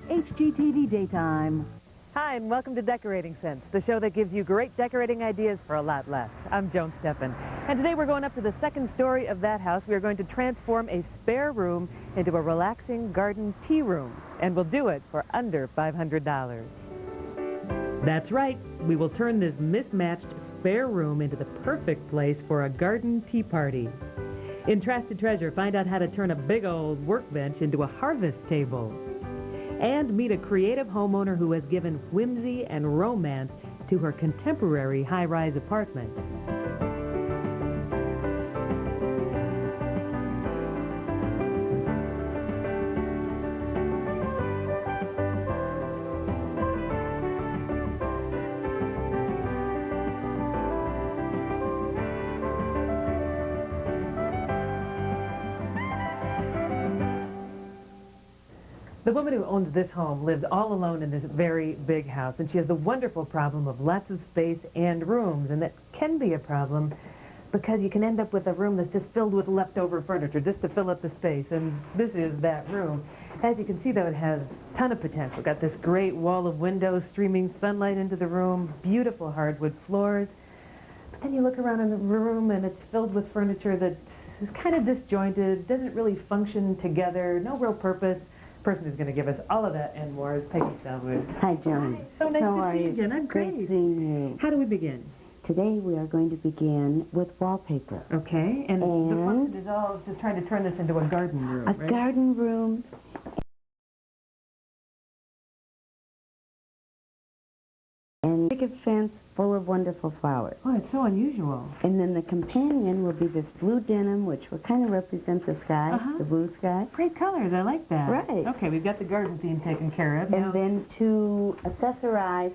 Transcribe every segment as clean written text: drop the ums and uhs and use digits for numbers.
HGTV Daytime. Hi, and welcome to Decorating Sense, the show that gives you great decorating ideas for a lot less. I'm Joan Steffen, and today we're going up to the second story of that house. We are going to transform a spare room into a relaxing garden tea room, and we'll do it for under $500. That's right. We will turn this mismatched spare room into the perfect place for a garden tea party. In Trash to Treasure, find out how to turn a big old workbench into a harvest table. And meet a creative homeowner who has given whimsy and romance to her contemporary high-rise apartment. The woman who owns this home lives all alone in this very big house, and she has the wonderful problem of lots of space and rooms, and that can be a problem because you can end up with a room that's just filled with leftover furniture just to fill up the space, and this is that room. As you can see, though, it has a ton of potential. Got this great wall of windows streaming sunlight into the room, beautiful hardwood floors, but then you look around in the room and it's filled with furniture that is kind of disjointed, doesn't really function together, no real purpose. The person who's going to give us all of that and more is Peggy Salwood. Hi, Joan. Hi. So nice to see you again. I'm great. Great seeing you. How do we begin? Today we are going to begin with wallpaper. Okay, and the function is all just trying to turn this into a garden room, right? Garden room. And picket fence full of wonderful flowers. Oh, it's so unusual. And then the companion will be this blue denim, which will kind of represent the sky, the blue sky. Great colors. I like that. Right. Okay, we've got the garden theme taken care of. And then to accessorize,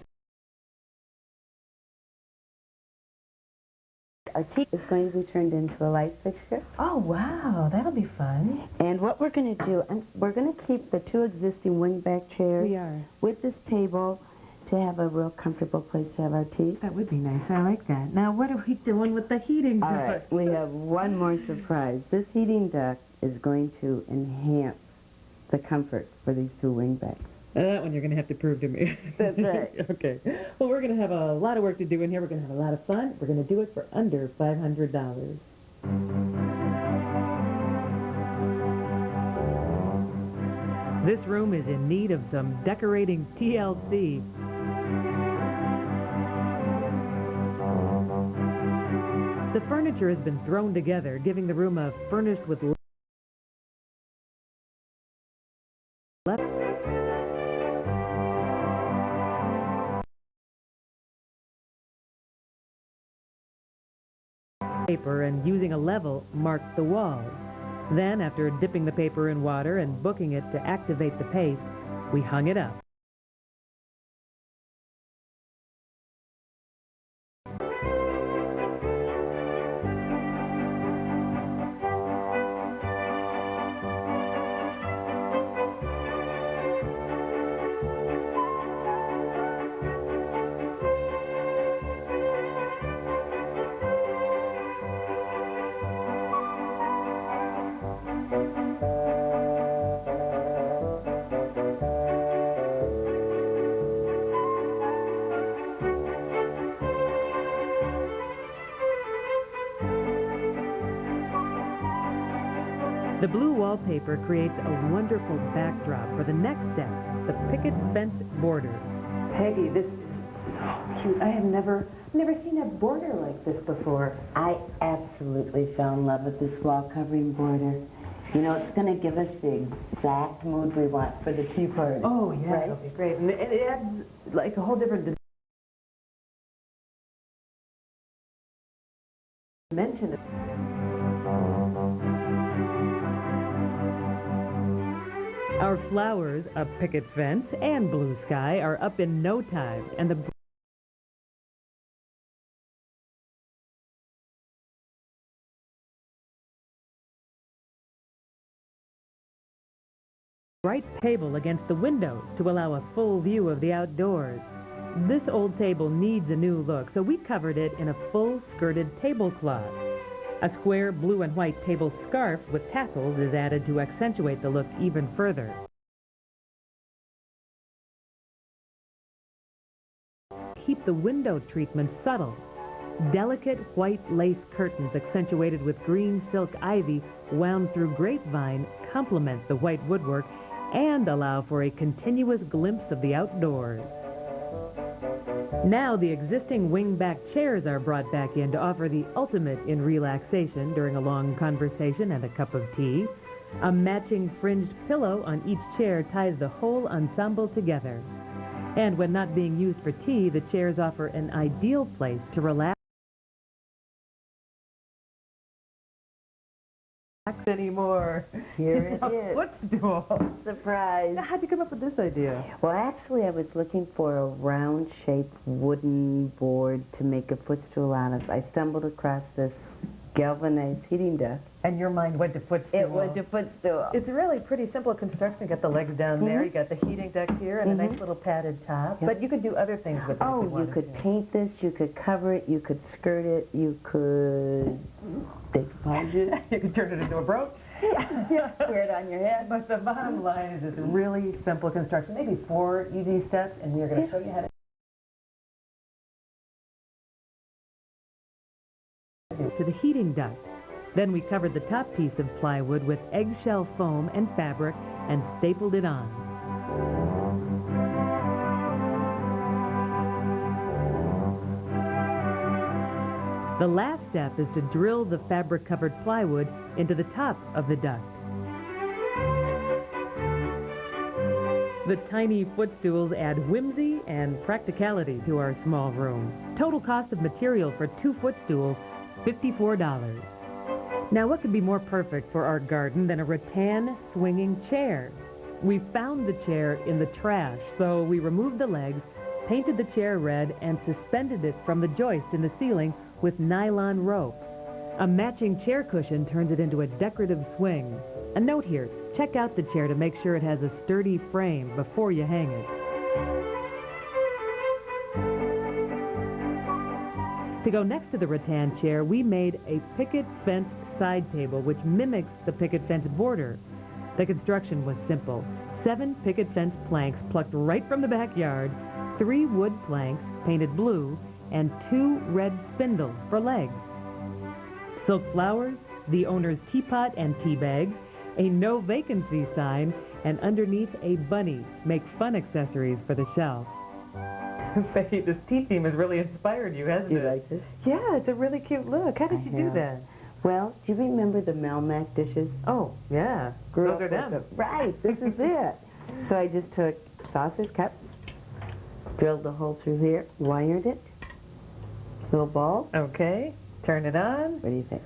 our tea is going to be turned into a light fixture. Oh, wow. That'll be fun. And what we're going to do, we're going to keep the two existing wingback chairs with this table to have a real comfortable place to have our tea. That would be nice. I like that. Now, what are we doing with the heating duct? All right, we have one more surprise. This heating duct is going to enhance the comfort for these two wingbacks. That one you're going to have to prove to me. That's right. Okay. Well, we're going to have a lot of work to do in here. We're going to have a lot of fun. We're going to do it for under $500. This room is in need of some decorating TLC. The furniture has been thrown together, giving the room a furnished with paper and using a level marked the walls. Then, after dipping the paper in water and booking it to activate the paste, we hung it up. The blue wallpaper creates a wonderful backdrop for the next step, the picket fence border. Peggy, this is so cute. I have never seen a border like this before. I absolutely fell in love with this wall covering border. You know, it's going to give us the exact mood we want for the tea party. Oh, yeah, right? It'll be great. And it adds like a whole different dimension. Our flowers, a picket fence, and blue sky are up in no time, and the bright table against the windows to allow a full view of the outdoors. This old table needs a new look, so we covered it in a full skirted tablecloth. A square blue and white table scarf with tassels is added to accentuate the look even further. keep the window treatment subtle. Delicate white lace curtains accentuated with green silk ivy wound through grapevine complement the white woodwork and allow for a continuous glimpse of the outdoors. Now the existing wing-back chairs are brought back in to offer the ultimate in relaxation during a long conversation and a cup of tea. A matching fringed pillow on each chair ties the whole ensemble together. And when not being used for tea, the chairs offer an ideal place to relax anymore. Here It's it a is. footstool. Surprise. Now, how'd you come up with this idea? Well, actually, I was looking for a round-shaped wooden board to make a footstool out of. I stumbled across this galvanized heating duct. And your mind went to footstool. It was a footstool. It's a really pretty simple construction. You got the legs down there, you got the heating deck here, and a nice little padded top. Yep. But you could do other things with it. Oh, if you wanted could to. paint this, you could cover it, you could skirt it, you could decoupage it. You could turn it into a brooch. Wear it on your head. But the bottom line is it's a really simple construction, maybe 4 easy steps, and we are going to show you how to the heating duct. Then we covered the top piece of plywood with eggshell foam and fabric and stapled it on. The last step is to drill the fabric-covered plywood into the top of the duct. The tiny footstools add whimsy and practicality to our small room. Total cost of material for 2 footstools, $54. Now, what could be more perfect for our garden than a rattan swinging chair? We found the chair in the trash, so we removed the legs, painted the chair red, and suspended it from the joist in the ceiling with nylon rope. A matching chair cushion turns it into a decorative swing. A note here, check out the chair to make sure it has a sturdy frame before you hang it. To go next to the rattan chair, we made a picket fence side table which mimics the picket fence border. The construction was simple. 7 picket fence planks plucked right from the backyard, 3 wood planks painted blue, and 2 red spindles for legs. Silk flowers, the owner's teapot and tea bags, a no vacancy sign, and underneath a bunny make fun accessories for the shelf. Faye, this tea theme has really inspired you, hasn't Do it? you like this? Yeah, it's a really cute look. How did you do have. that? Well, do you remember the Melmac dishes? Oh, yeah. Grew Those up are with them. them. Right, this is it. So I just took saucer's cup, drilled the hole through here, wired it, little ball. Okay, turn it on. What do you think?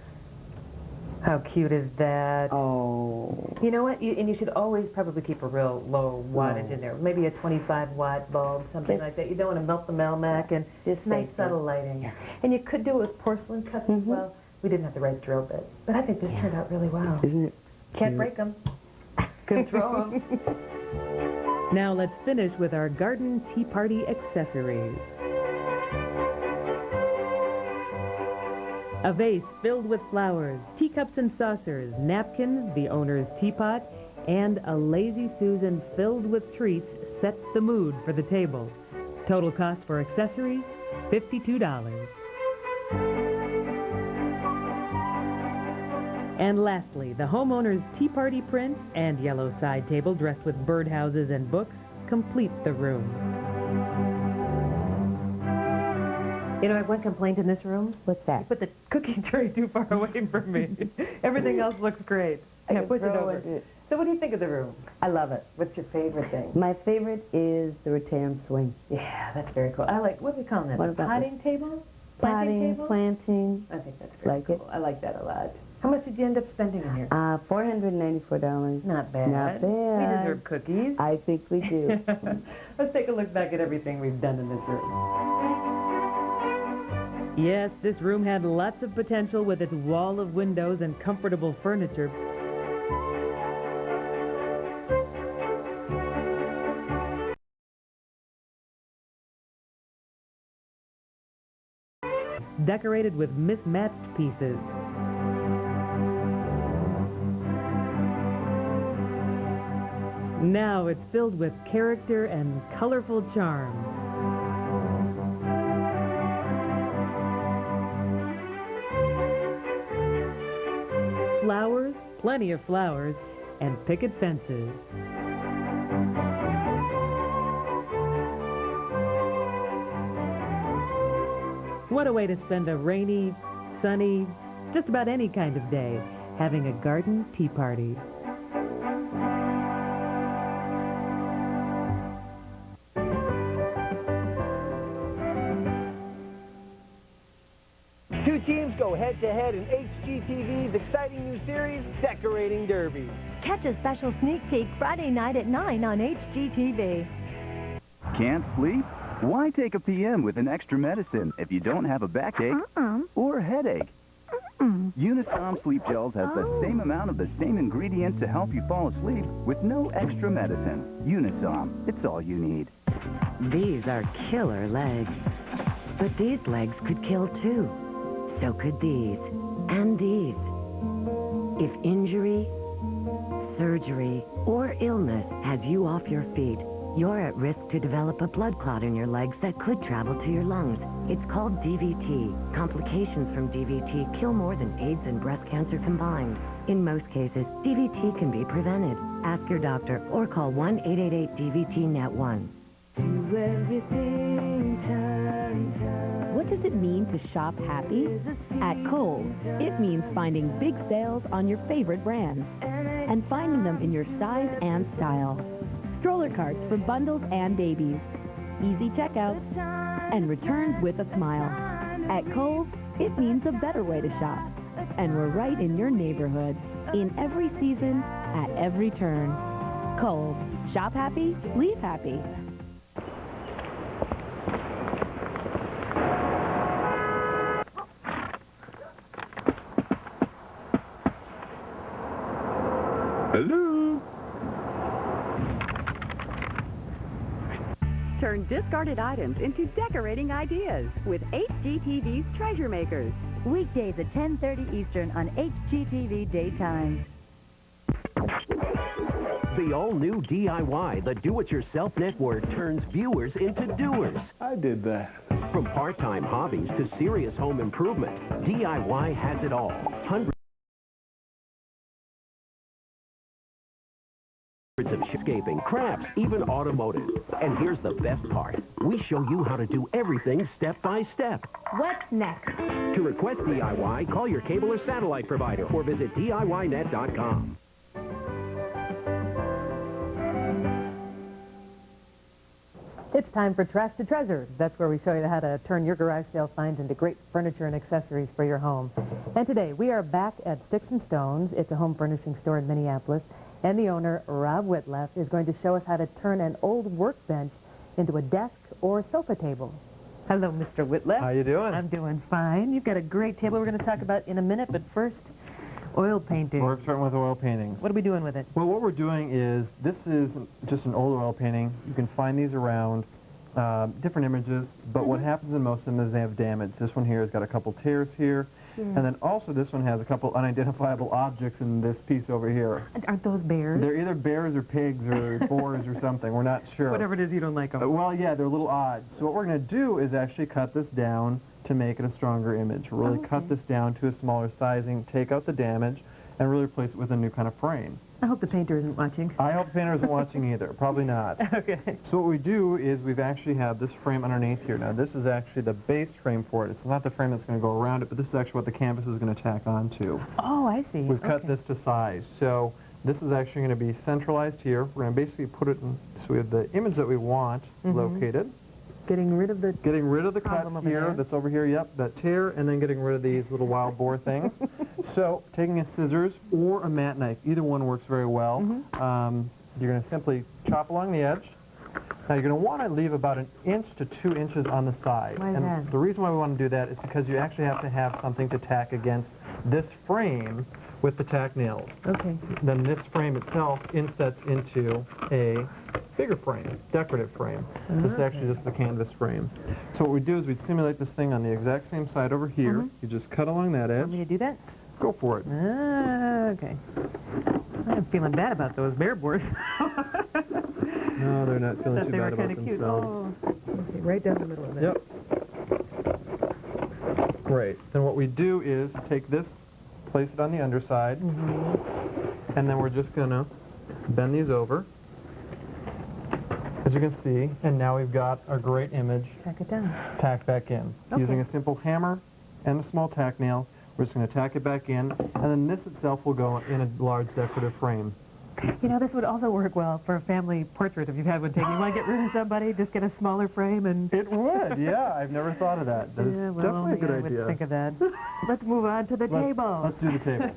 How cute is that? Oh. You know what? And you should always probably keep a real low wattage in there. Maybe a 25-watt bulb, something like that. You don't want to melt the Melmac, and Just nice safe, subtle lighting. Yeah. And you could do it with porcelain cups as well. We didn't have the right drill bit. But I think this turned out really well. Isn't it? Can't break them. Control them. Now let's finish with our garden tea party accessories. A vase filled with flowers, teacups and saucers, napkins, the owner's teapot, and a Lazy Susan filled with treats sets the mood for the table. Total cost for accessories, $52. And lastly, the homeowner's tea party print and yellow side table dressed with birdhouses and books complete the room. You know, I have one complaint in this room. What's that? You put the cooking tray too far away from me. Everything else looks great. Yeah, push it over. So what do you think of the room? I love it. What's your favorite thing? My favorite is the rattan swing. Yeah, that's very cool. I like, what do we call that? What A about potting table? Planting Potting, table? planting. I think that's very Like it? cool. I like that a lot. How much did you end up spending in here? $494. Not bad. Not bad. We deserve cookies. I think we do. Let's take a look back at everything we've done in this room. Yes, this room had lots of potential with its wall of windows and comfortable furniture. Decorated with mismatched pieces. Now it's filled with character and colorful charm. flowers, plenty of flowers, and picket fences. What a way to spend a rainy, sunny, just about any kind of day, having a garden tea party. Two teams go head-to-head in HGTV's exciting new series, Decorating Derby. Catch a special sneak peek Friday night at 9 on HGTV. Can't sleep? Why take a PM with an extra medicine if you don't have a backache or headache? Unisom Sleep Gels has the same amount of the same ingredient to help you fall asleep with no extra medicine. Unisom, it's all you need. These are killer legs. But these legs could kill too. So could these. And these. If injury, surgery, or illness has you off your feet, you're at risk to develop a blood clot in your legs that could travel to your lungs. It's called DVT. Complications from DVT kill more than AIDS and breast cancer combined. In most cases, DVT can be prevented. Ask your doctor or call 1-888-DVT-NET1. What does it mean to shop happy? At Kohl's, it means finding big sales on your favorite brands and finding them in your size and style. Stroller carts for bundles and babies, easy checkouts, and returns with a smile. At Kohl's, it means a better way to shop. And we're right in your neighborhood, in every season, at every turn. Kohl's, shop happy, leave happy. Hello? Turn discarded items into decorating ideas with HGTV's Treasure Makers. Weekdays at 10:30 Eastern on HGTV Daytime. The all-new DIY, the Do-It-Yourself Network, turns viewers into doers. I did that. From part-time hobbies to serious home improvement, DIY has it all. Hundreds of landscaping, crafts, even automotive. And here's the best part. We show you how to do everything step by step. What's next? To request DIY, call your cable or satellite provider or visit DIYnet.com. It's time for Trash to Treasure. That's where we show you how to turn your garage sale finds into great furniture and accessories for your home. And today, we are back at Sticks and Stones. It's a home furnishing store in Minneapolis. And the owner, Rob Whitleff, is going to show us how to turn an old workbench into a desk or sofa table. Hello, Mr. Whitleff. How you doing? I'm doing fine. You've got a great table we're going to talk about in a minute, but first, oil painting. We're starting with oil paintings. What are we doing with it? Well, what we're doing is, this is just an old oil painting. You can find these around, different images, but what happens in most of them is they have damage. This one here has got a couple tears here, and then also this one has a couple unidentifiable objects in this piece over here. Aren't those bears? They're either bears or pigs or boars or something. We're not sure. Whatever it is, you don't like them. Well, yeah, they're a little odd. So what we're going to do is actually cut this down to make it a stronger image. Really cut this down to a smaller sizing, take out the damage, and really replace it with a new kind of frame. I hope the painter isn't watching. I hope the painter isn't watching either. Probably not. Okay. So what we do is we've actually have this frame underneath here. Now this is actually the base frame for it. It's not the frame that's going to go around it, but this is actually what the canvas is going to tack onto. Oh, I see. We've cut this to size. So this is actually going to be centralized here. We're going to basically put it in, so we have the image that we want located. Getting rid of the cut here, that's over here, yep, that tear, and then getting rid of these little wild boar things. So, taking a scissors or a mat knife, either one works very well. You're going to simply chop along the edge. Now, you're going to want to leave about 1 inch to 2 inches on the side. Why is that? The reason why we want to do that is because you actually have to have something to tack against this frame with the tack nails. Okay. Then this frame itself insets into a bigger frame, decorative frame. This is actually just the canvas frame. So what we do is we'd simulate this thing on the exact same side over here. You just cut along that edge. Want me to do that? Go for it. Okay. I'm feeling bad about those bear boars. No, they're not feeling too They were bad kind about of cute. themselves. Oh. Okay, right down the middle of that. Yep. Great. Then what we do is take this place it on the underside. And then we're just going to bend these over, as you can see. And now we've got our great image Tack it down. tacked back in. Okay. Using a simple hammer and a small tack nail, we're just going to tack it back in. And then this itself will go in a large decorative frame. You know, this would also work well for a family portrait if you've had one taken. You want to get rid of somebody, just get a smaller frame and... It would, yeah. I've never thought of that. That is definitely a good I idea. would think of that. Let's move on to the table. Let's do the table.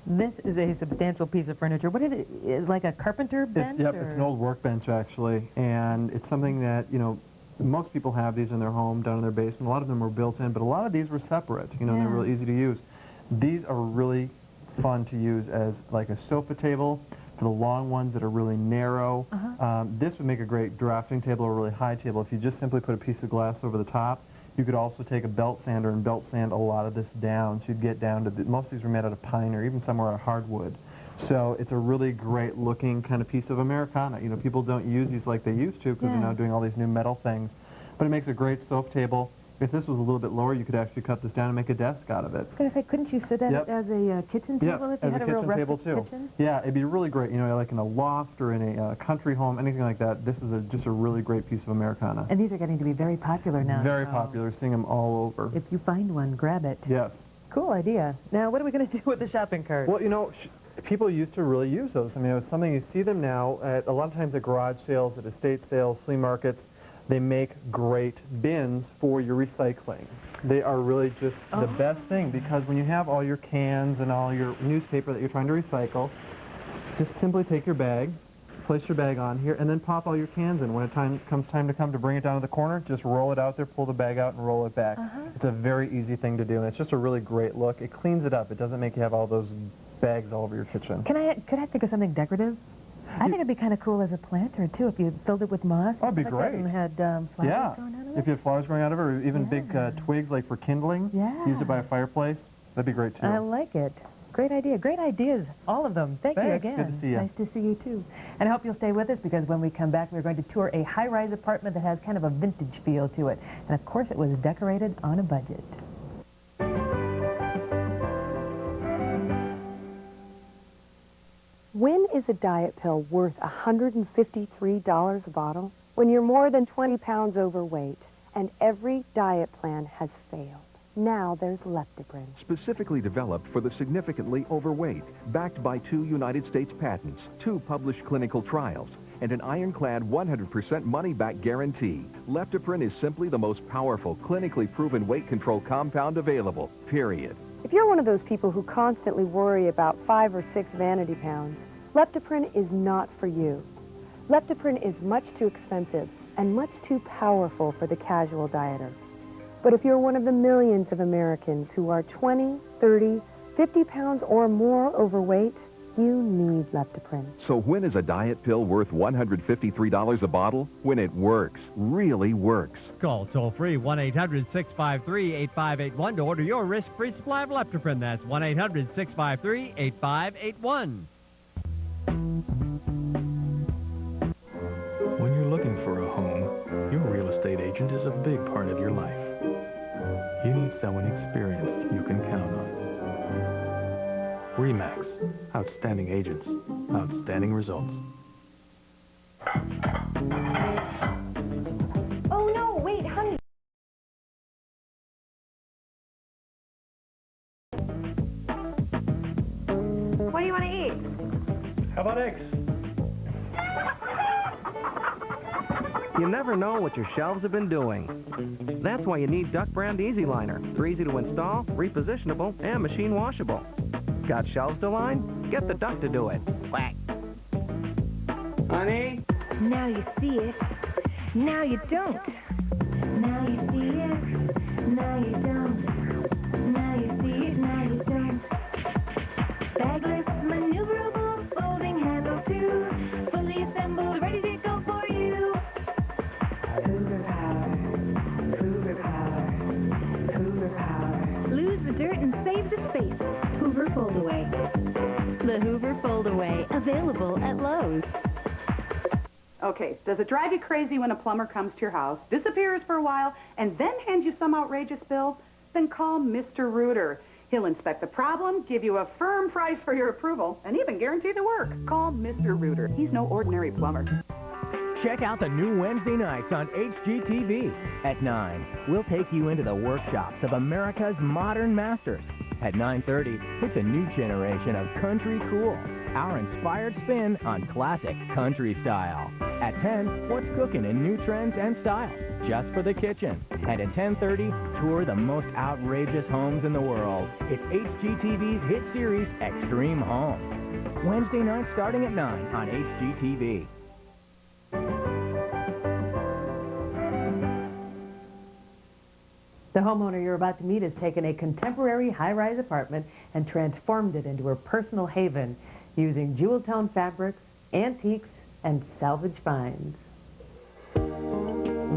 This is a substantial piece of furniture. What is it? Is like a carpenter bench? Yep, or? it's an old workbench, actually. And it's something that, you know, most people have these in their home, down in their basement. A lot of them were built in, but a lot of these were separate. You know, they're really easy to use. These are really fun to use as like a sofa table for the long ones that are really narrow. This would make a great drafting table or a really high table. If you just simply put a piece of glass over the top, you could also take a belt sander and belt sand a lot of this down. So you'd get down to, most of these were made out of pine or even some were out of hardwood. So it's a really great looking kind of piece of Americana. You know, people don't use these like they used to because they're now doing all these new metal things. But it makes a great sofa table. If this was a little bit lower, you could actually cut this down and make a desk out of it. I was going to say, couldn't you sit at it as a kitchen table if you had a real rustic kitchen? Yeah, it'd be really great. You know, like in a loft or in a country home, anything like that. This is just a really great piece of Americana. And these are getting to be very popular now. Very popular. Seeing them all over. If you find one, grab it. Yes. Cool idea. Now, what are we going to do with the shopping cart? Well, you know, people used to really use those. I mean, it was something you see them now at a lot of times at garage sales, at estate sales, flea markets. They make great bins for your recycling. They are really just the best thing because when you have all your cans and all your newspaper that you're trying to recycle, just simply take your bag, place your bag on here, and then pop all your cans in. When it comes time to bring it down to the corner, just roll it out there, pull the bag out, and roll it back. It's a very easy thing to do, and it's just a really great look. It cleans it up. It doesn't make you have all those bags all over your kitchen. Could I think of something decorative? I think it'd be kind of cool as a planter, too, if you filled it with moss. That'd be great. And had flowers growing out of it. If you had flowers growing out of it, or even big twigs like for kindling, use it by a fireplace, that'd be great, too. I like it. Great idea. Great ideas, all of them. Thank you again. Good to see you. Nice to see you, too. And I hope you'll stay with us because when we come back, we're going to tour a high-rise apartment that has kind of a vintage feel to it. And, of course, it was decorated on a budget. When is a diet pill worth $153 a bottle? When you're more than 20 pounds overweight and every diet plan has failed. Now there's Leptoprin. Specifically developed for the significantly overweight, backed by 2 United States patents, 2 published clinical trials, and an ironclad 100% money-back guarantee. Leptoprin is simply the most powerful, clinically proven weight control compound available, period. If you're one of those people who constantly worry about 5 or 6 vanity pounds, Leptoprin is not for you. Leptoprin is much too expensive and much too powerful for the casual dieter. But if you're one of the millions of Americans who are 20, 30, 50 pounds or more overweight, you need Leptoprin. So when is a diet pill worth $153 a bottle? When it works, really works. Call toll-free 1-800-653-8581 to order your risk-free supply of Leptoprin. That's 1-800-653-8581. When you're looking for a home, your real estate agent is a big part of your life. You need someone experienced you can count on. RE/MAX. Outstanding agents. Outstanding results. Oh no, wait, honey. What do you want to eat? How about eggs? You never know what your shelves have been doing. That's why you need Duck Brand Easy Liner. They're easy to install, repositionable, and machine washable. Got shelves to line? Get the Duck to do it. Quack. Honey? Now you see it. Now you don't. Now you see it. Now you don't. Now you see it. Now you don't. Bagless, maneuverable, folding handle too. Fully assembled, ready to go for you. Hoover power. Hoover power. Hoover power. Lose the dirt and save the space. Hoover Fold Away. The Hoover Fold Away, available at Lowe's. Okay, does it drive you crazy when a plumber comes to your house, disappears for a while, and then hands you some outrageous bill? Then call Mr. Reuter. He'll inspect the problem, give you a firm price for your approval, and even guarantee the work. Call Mr. Rooter. He's no ordinary plumber. Check out the new Wednesday nights on HGTV. At 9, we'll take you into the workshops of America's modern masters. At 9:30, it's a new generation of country cool. Our inspired spin on classic country style. At 10, what's cooking in new trends and styles, just for the kitchen. And at 10:30, tour the most outrageous homes in the world. It's HGTV's hit series, Extreme Homes. Wednesday night starting at 9 on HGTV. The homeowner you're about to meet has taken a contemporary high-rise apartment and transformed it into her personal haven using jewel-tone fabrics, antiques, and salvage finds.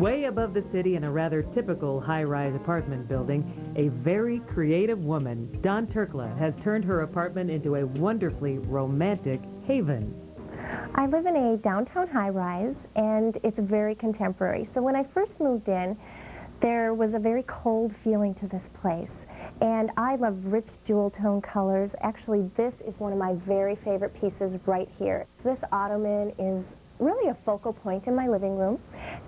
Way above the city in a rather typical high-rise apartment building, a very creative woman, Dawn Turkla, has turned her apartment into a wonderfully romantic haven. I live in a downtown high-rise, and it's very contemporary. So when I first moved in, there was a very cold feeling to this place. And I love rich jewel tone colors. Actually, this is one of my very favorite pieces right here. This ottoman is really a focal point in my living room.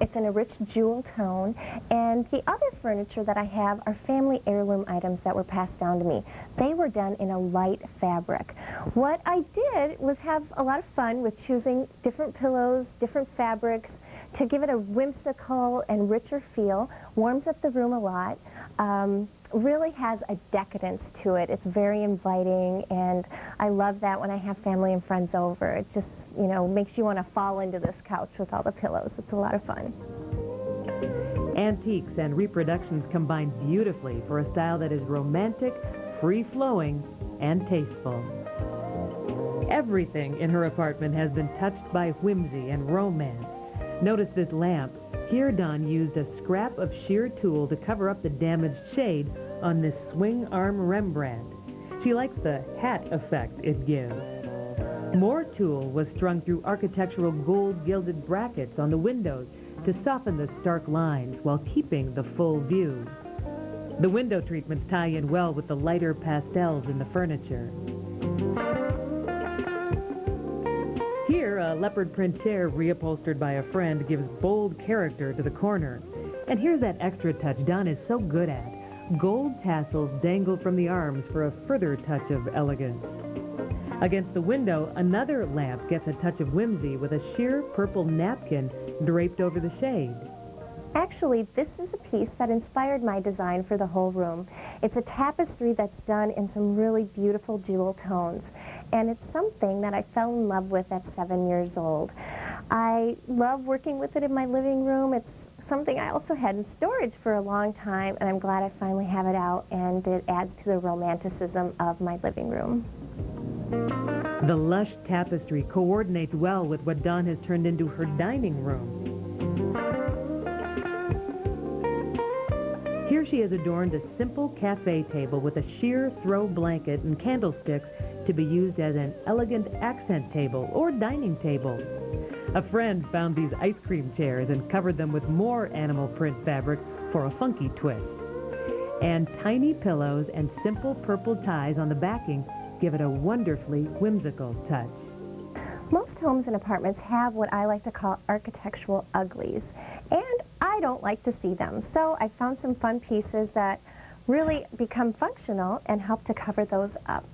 It's in a rich jewel tone. And the other furniture that I have are family heirloom items that were passed down to me. They were done in a light fabric. What I did was have a lot of fun with choosing different pillows, different fabrics, to give it a whimsical and richer feel. Warms up the room a lot. Really has a decadence to it. It's very inviting, and I love that when I have family and friends over. It just, you know, makes you want to fall into this couch with all the pillows. It's a lot of fun. Antiques and reproductions combine beautifully for a style that is romantic, free-flowing, and tasteful. Everything in her apartment has been touched by whimsy and romance. Notice this lamp. Here, Dawn used a scrap of sheer tulle to cover up the damaged shade on this swing arm Rembrandt. She likes the hat effect it gives. More tulle was strung through architectural gold gilded brackets on the windows to soften the stark lines while keeping the full view. The window treatments tie in well with the lighter pastels in the furniture. Here, a leopard print chair reupholstered by a friend gives bold character to the corner. And here's that extra touch Dawn is so good at. Gold tassels dangle from the arms for a further touch of elegance. Against the window, another lamp gets a touch of whimsy with a sheer purple napkin draped over the shade. Actually, this is a piece that inspired my design for the whole room. It's a tapestry that's done in some really beautiful jewel tones. And it's something that I fell in love with at 7 years old. I love working with it in my living room. It's something I also had in storage for a long time, and I'm glad I finally have it out, and it adds to the romanticism of my living room. The lush tapestry coordinates well with what Dawn has turned into her dining room. Here she has adorned a simple cafe table with a sheer throw blanket and candlesticks to be used as an elegant accent table or dining table. A friend found these ice cream chairs and covered them with more animal print fabric for a funky twist. And tiny pillows and simple purple ties on the backing give it a wonderfully whimsical touch. Most homes and apartments have what I like to call architectural uglies, and I don't like to see them. So I found some fun pieces that really become functional and help to cover those up.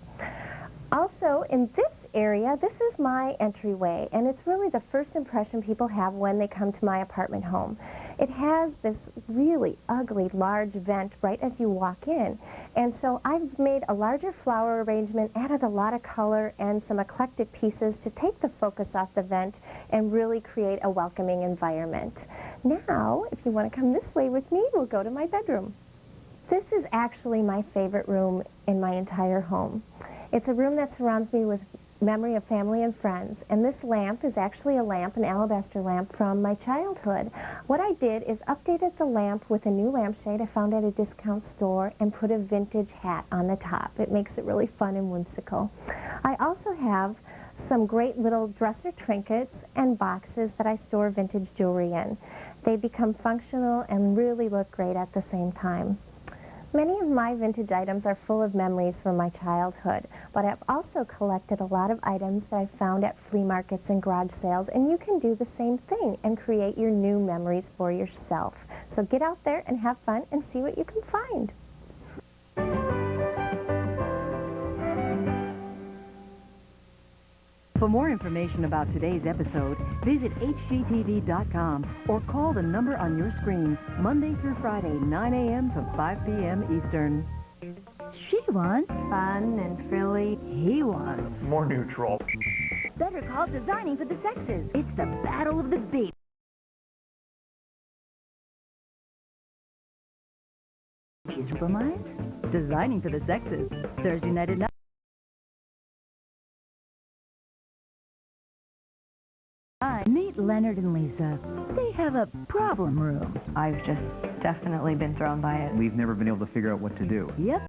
Also, in this area, this is my entryway, and it's really the first impression people have when they come to my apartment home. It has this really ugly large vent right as you walk in, and so I've made a larger flower arrangement, added a lot of color and some eclectic pieces to take the focus off the vent and really create a welcoming environment. Now, if you want to come this way with me, we'll go to my bedroom. This is actually my favorite room in my entire home. It's a room that surrounds me with memory of family and friends, and this lamp is actually a lamp, an alabaster lamp from my childhood. What I did is updated the lamp with a new lampshade I found at a discount store and put a vintage hat on the top. It makes it really fun and whimsical. I also have some great little dresser trinkets and boxes that I store vintage jewelry in. They become functional and really look great at the same time. Many of my vintage items are full of memories from my childhood, but I've also collected a lot of items that I found at flea markets and garage sales, and you can do the same thing and create your new memories for yourself. So get out there and have fun and see what you can find. For more information about today's episode, visit HGTV.com or call the number on your screen Monday through Friday, 9 a.m. to 5 p.m. Eastern. She wants fun and frilly. He wants more neutral. Better call Designing for the Sexes. It's the battle of the baby. For minds? Designing for the Sexes. Thursday night at 9. Meet Leonard and Lisa. They have a problem room. I've just definitely been thrown by it. We've never been able to figure out what to do. Yep.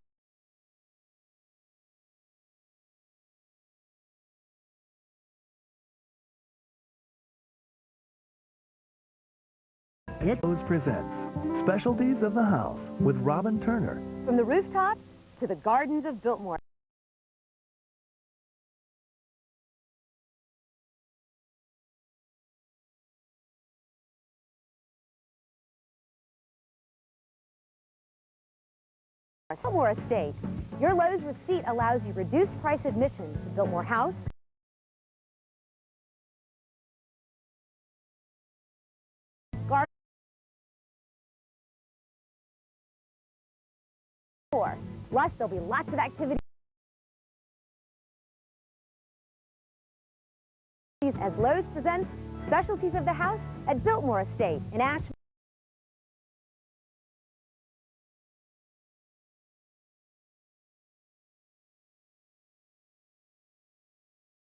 Rose presents Specialties of the House with Robin Turner. From the rooftops to the gardens of Biltmore. Biltmore Estate. Your Lowe's receipt allows you reduced price admission to Biltmore House, garden, plus there'll be lots of activities as Lowe's presents Specialties of the House at Biltmore Estate in Asheville.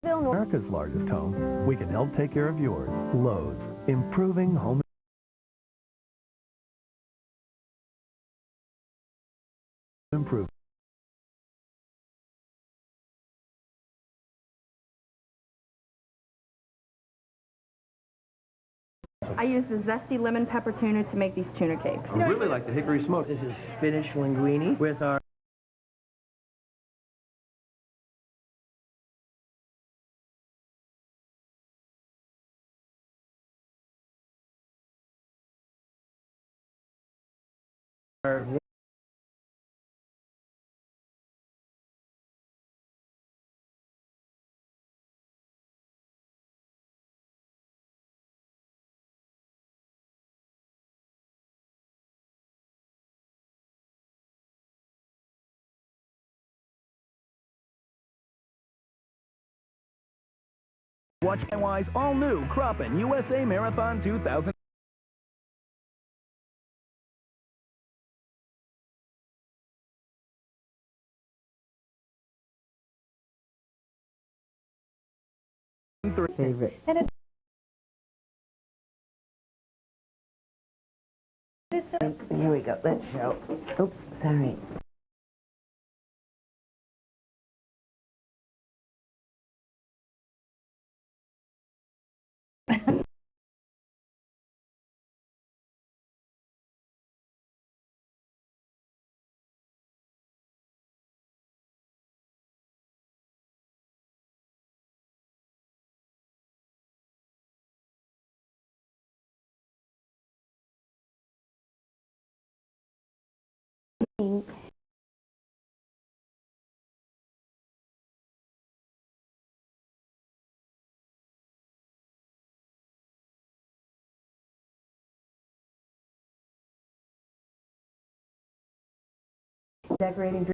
America's largest home. We can help take care of yours. Lowe's, improving home improvement. I use the zesty lemon pepper tuna to make these tuna cakes. I really like the hickory smoke. This is spinach linguine with our Watch Wise all new Croppin' USA Marathon 2000. Favorite. And Here we go. Let's show. Oops, sorry. Decorating